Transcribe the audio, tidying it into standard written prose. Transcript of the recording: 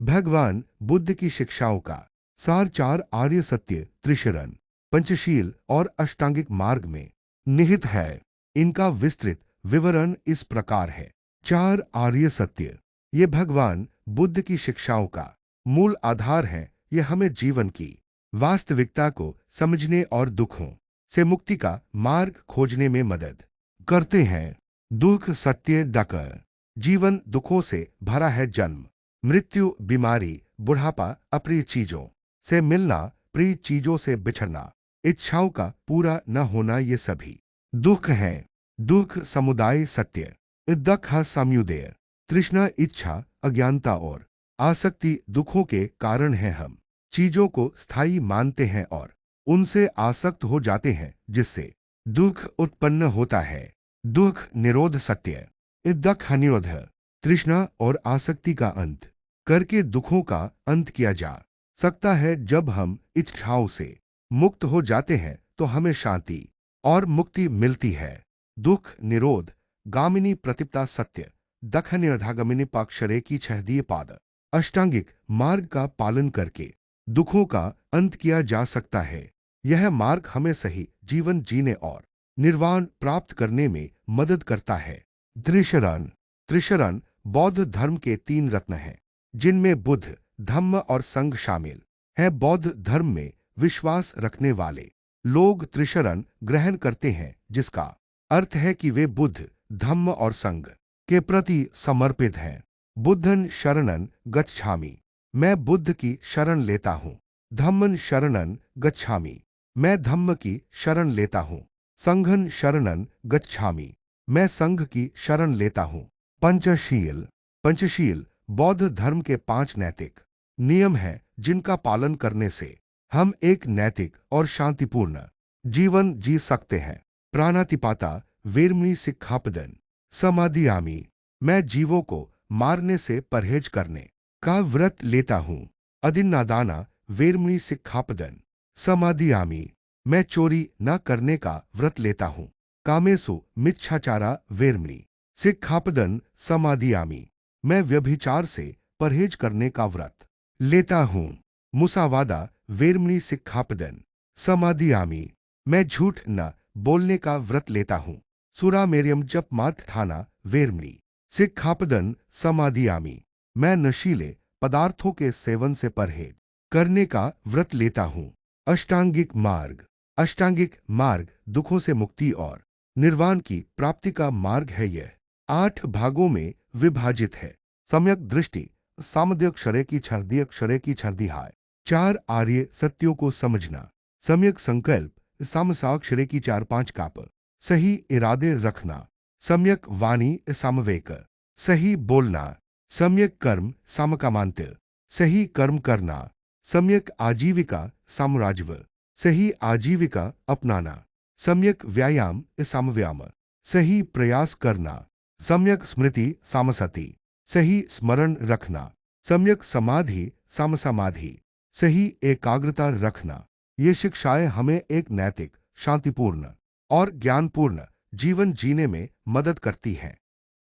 भगवान बुद्ध की शिक्षाओं का सार चार आर्य सत्य त्रिशरण पंचशील और अष्टांगिक मार्ग में निहित है। इनका विस्तृत विवरण इस प्रकार है। चार आर्य सत्य ये भगवान बुद्ध की शिक्षाओं का मूल आधार है। ये हमें जीवन की वास्तविकता को समझने और दुखों से मुक्ति का मार्ग खोजने में मदद करते हैं। दुख सत्य डक जीवन दुखों से भरा है। जन्म मृत्यु बीमारी बुढ़ापा अप्रिय चीजों से मिलना प्रिय चीजों से बिछड़ना इच्छाओं का पूरा न होना ये सभी दुख हैं। दुख समुदाय सत्य दख साम्युदय तृष्णा इच्छा अज्ञानता और आसक्ति दुखों के कारण है। हम चीजों को स्थायी मानते हैं और उनसे आसक्त हो जाते हैं जिससे दुख उत्पन्न होता है। दुख निरोध सत्य दख निरोध तृष्णा और आसक्ति का अंत करके दुखों का अंत किया जा सकता है। जब हम इच्छाओं से मुक्त हो जाते हैं तो हमें शांति और मुक्ति मिलती है। दुख निरोध गामिनी प्रतिपदा सत्य दख निरोधागमिनी पाक्षरे की छहदीय पाद अष्टांगिक मार्ग का पालन करके दुखों का अंत किया जा सकता है। यह मार्ग हमें सही जीवन जीने और निर्वाण प्राप्त करने में मदद करता है। त्रिशरण त्रिशरण बौद्ध धर्म के तीन रत्न हैं जिनमें बुद्ध धम्म और संघ शामिल है। बौद्ध धर्म में विश्वास रखने वाले लोग त्रिशरण ग्रहण करते हैं जिसका अर्थ है कि वे बुद्ध धम्म और संघ के प्रति समर्पित हैं। बुद्धन शरणन गच्छामि मैं बुद्ध की शरण लेता हूँ। धम्मन शरणन गच्छामि मैं धम्म की शरण लेता हूँ। संघन शरणन गच्छामि मैं संघ की शरण लेता हूँ। पंचशील पंचशील बौद्ध धर्म के 5 नैतिक नियम हैं जिनका पालन करने से हम एक नैतिक और शांतिपूर्ण जीवन जी सकते हैं। प्राणातिपाता वेरमणि सिक्खापदन समाधियामी मैं जीवों को मारने से परहेज करने का व्रत लेता हूँ। अदिन्नादाना वेरमणि सिक्खापदन समाधियामी मैं चोरी न करने का व्रत लेता हूँ। कामेसु मिच्छाचारा वेरमणि सिक्खापदन समाधियामी मैं व्यभिचार से परहेज करने का व्रत लेता हूँ। मुसावादा वेरमणि सिक्खापदन समाधियामी मैं झूठ न बोलने का व्रत लेता हूँ। सुरामेरियम जप मात ठाना वेरमणि सिक्खापदन समाधियामी मैं नशीले पदार्थों के सेवन से परहेज करने का व्रत लेता हूँ। अष्टांगिक मार्ग दुखों से मुक्ति और निर्वाण की प्राप्ति का मार्ग है। यह 8 भागों में विभाजित है। सम्यक दृष्टि सामद्यक्षरे की छर्दीयक्षरे की छर्दीहाय 4 आर्य सत्यों को समझना। सम्यक संकल्प सामसाक्षरे की 4-5 काप सही इरादे रखना। सम्यक वाणी सामवेक सही बोलना। सम्यक कर्म सामकामांत सही कर्म करना। सम्यक आजीविका सामराजव सही आजीविका अपनाना। सम्यक व्यायाम सामव्याम सही प्रयास करना। सम्यक स्मृति सामसति सही स्मरण रखना। सम्यक समाधि सामसमाधि सही एकाग्रता रखना। ये शिक्षाएं हमें एक नैतिक शांतिपूर्ण और ज्ञानपूर्ण जीवन जीने में मदद करती हैं।